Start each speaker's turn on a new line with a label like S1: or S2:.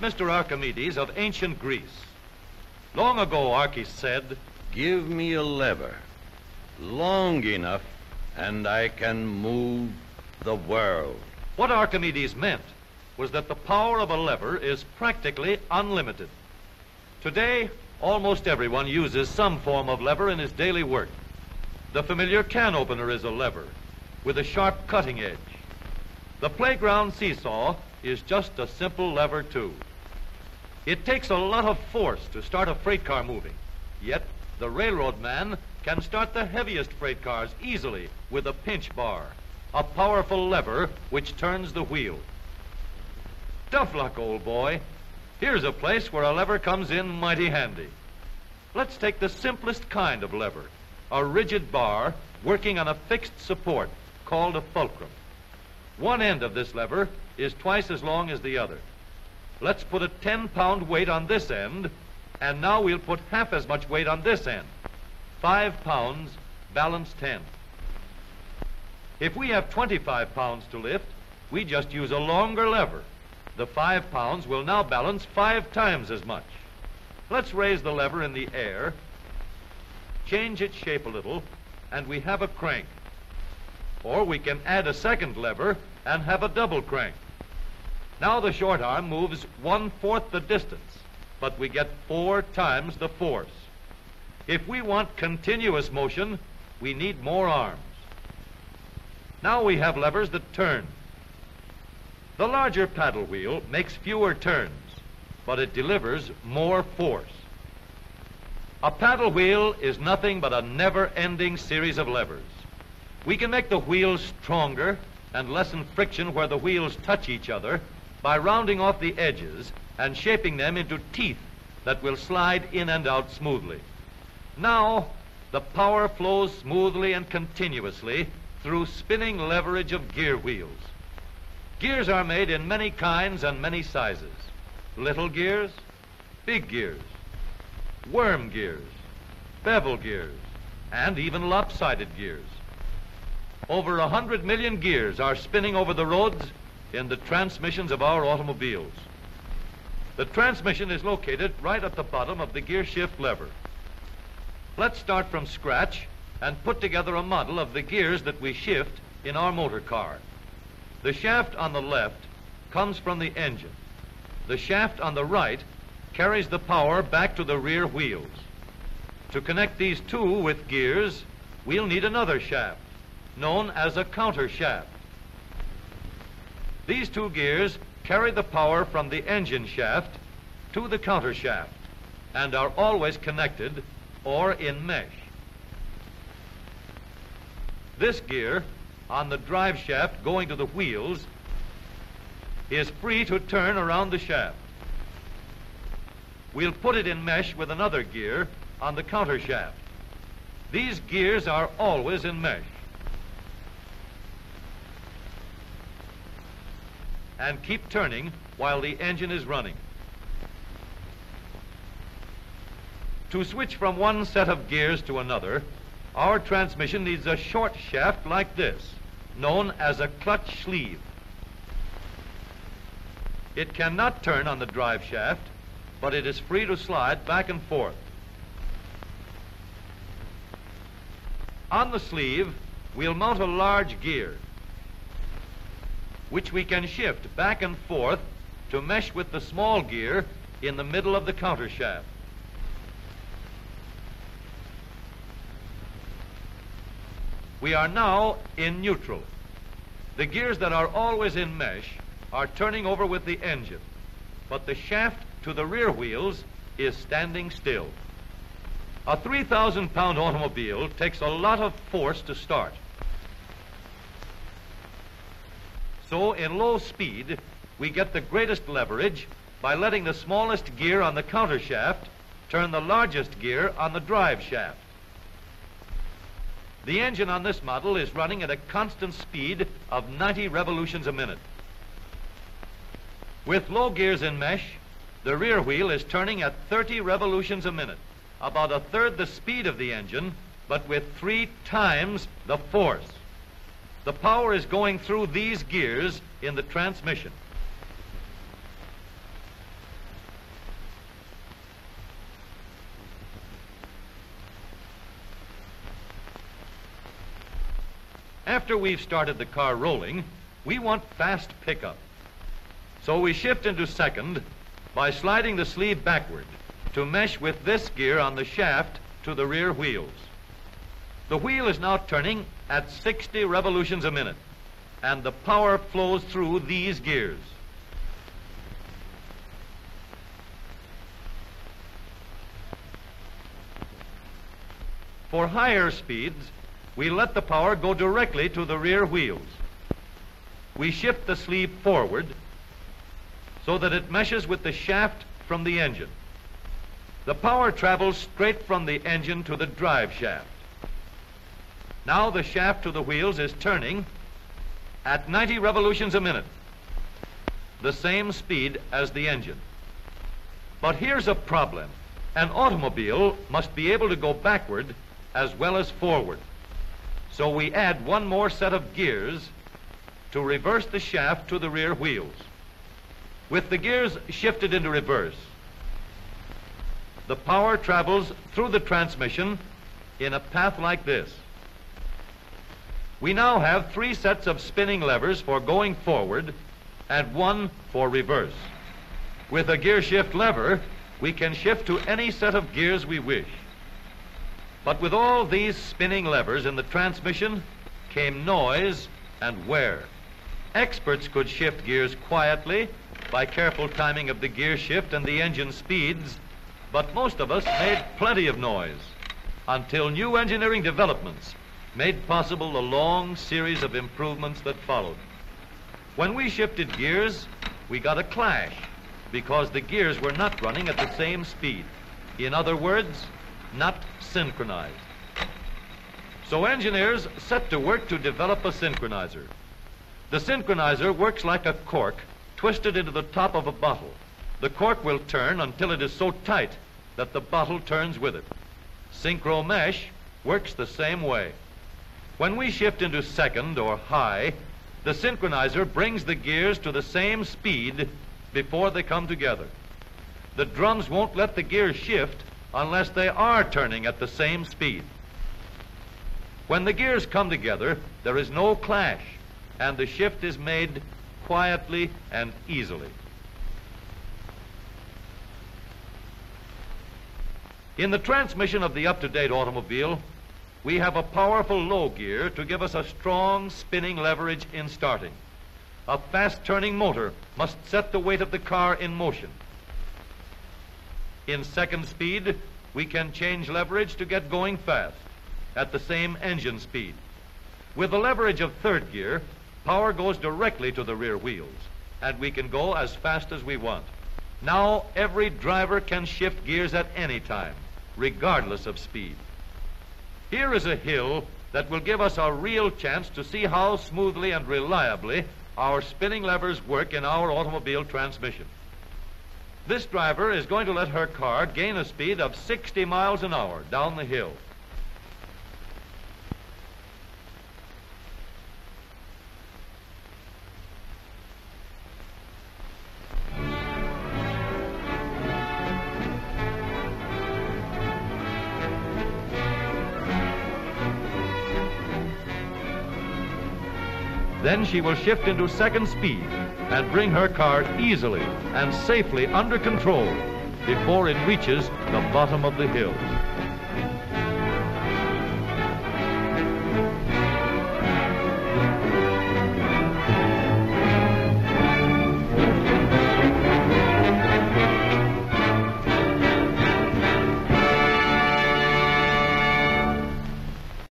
S1: Mr. Archimedes of ancient Greece. Long ago, Archis said,
S2: "Give me a lever long enough, and I can move the world."
S1: What Archimedes meant was that the power of a lever is practically unlimited. Today, almost everyone uses some form of lever in his daily work. The familiar can opener is a lever with a sharp cutting edge. The playground seesaw is just a simple lever, too. It takes a lot of force to start a freight car moving, yet the railroad man can start the heaviest freight cars easily with a pinch bar, a powerful lever which turns the wheel. Tough luck, old boy. Here's a place where a lever comes in mighty handy. Let's take the simplest kind of lever, a rigid bar working on a fixed support called a fulcrum. One end of this lever is twice as long as the other. Let's put a 10-pound weight on this end, and now we'll put half as much weight on this end. 5 pounds, balance 10. If we have 25 pounds to lift, we just use a longer lever. The 5 pounds will now balance 5 times as much. Let's raise the lever in the air, change its shape a little, and we have a crank. Or we can add a second lever and have a double crank. Now the short arm moves 1/4 the distance, but we get 4 times the force. If we want continuous motion, we need more arms. Now we have levers that turn. The larger paddle wheel makes fewer turns, but it delivers more force. A paddle wheel is nothing but a never-ending series of levers. We can make the wheels stronger and lessen friction where the wheels touch each other by rounding off the edges and shaping them into teeth that will slide in and out smoothly. Now, the power flows smoothly and continuously through spinning leverage of gear wheels. Gears are made in many kinds and many sizes. Little gears, big gears, worm gears, bevel gears, and even lopsided gears. Over 100 million gears are spinning over the roads in the transmissions of our automobiles. The transmission is located right at the bottom of the gear shift lever. Let's start from scratch and put together a model of the gears that we shift in our motor car. The shaft on the left comes from the engine. The shaft on the right carries the power back to the rear wheels. To connect these two with gears, we'll need another shaft, known as a counter shaft. These two gears carry the power from the engine shaft to the counter shaft and are always connected or in mesh. This gear on the drive shaft going to the wheels is free to turn around the shaft. We'll put it in mesh with another gear on the counter shaft. These gears are always in mesh and keep turning while the engine is running. To switch from one set of gears to another, our transmission needs a short shaft like this, known as a clutch sleeve. It cannot turn on the drive shaft, but it is free to slide back and forth. On the sleeve, we'll mount a large gear, which we can shift back and forth to mesh with the small gear in the middle of the counter shaft. We are now in neutral. The gears that are always in mesh are turning over with the engine, but the shaft to the rear wheels is standing still. A 3,000-pound automobile takes a lot of force to start. So in low speed, we get the greatest leverage by letting the smallest gear on the counter shaft turn the largest gear on the drive shaft. The engine on this model is running at a constant speed of 90 revolutions a minute. With low gears in mesh, the rear wheel is turning at 30 revolutions a minute, about a third the speed of the engine, but with 3 times the force. The power is going through these gears in the transmission. After we've started the car rolling, we want fast pickup. So we shift into second by sliding the sleeve backward to mesh with this gear on the shaft to the rear wheels. The wheel is now turning at 60 revolutions a minute, and the power flows through these gears. For higher speeds, we let the power go directly to the rear wheels. We shift the sleeve forward so that it meshes with the shaft from the engine. The power travels straight from the engine to the drive shaft. Now the shaft to the wheels is turning at 90 revolutions a minute, the same speed as the engine. But here's a problem. An automobile must be able to go backward as well as forward. So we add one more set of gears to reverse the shaft to the rear wheels. With the gears shifted into reverse, the power travels through the transmission in a path like this. We now have 3 sets of spinning levers for going forward and 1 for reverse. With a gear shift lever, we can shift to any set of gears we wish. But with all these spinning levers in the transmission came noise and wear. Experts could shift gears quietly by careful timing of the gear shift and the engine speeds, but most of us made plenty of noise until new engineering developments made possible the long series of improvements that followed. When we shifted gears, we got a clash because the gears were not running at the same speed. In other words, not synchronized. So engineers set to work to develop a synchronizer. The synchronizer works like a cork twisted into the top of a bottle. The cork will turn until it is so tight that the bottle turns with it. Synchro mesh works the same way. When we shift into second or high, the synchronizer brings the gears to the same speed before they come together. The drums won't let the gears shift unless they are turning at the same speed. When the gears come together, there is no clash, and the shift is made quietly and easily. In the transmission of the up-to-date automobile, we have a powerful low gear to give us a strong spinning leverage in starting. A fast-turning motor must set the weight of the car in motion. In second speed, we can change leverage to get going fast at the same engine speed. With the leverage of third gear, power goes directly to the rear wheels, and we can go as fast as we want. Now, every driver can shift gears at any time, regardless of speed. Here is a hill that will give us a real chance to see how smoothly and reliably our spinning levers work in our automobile transmission. This driver is going to let her car gain a speed of 60 miles an hour down the hill. Then she will shift into second speed and bring her car easily and safely under control before it reaches the bottom of the hill.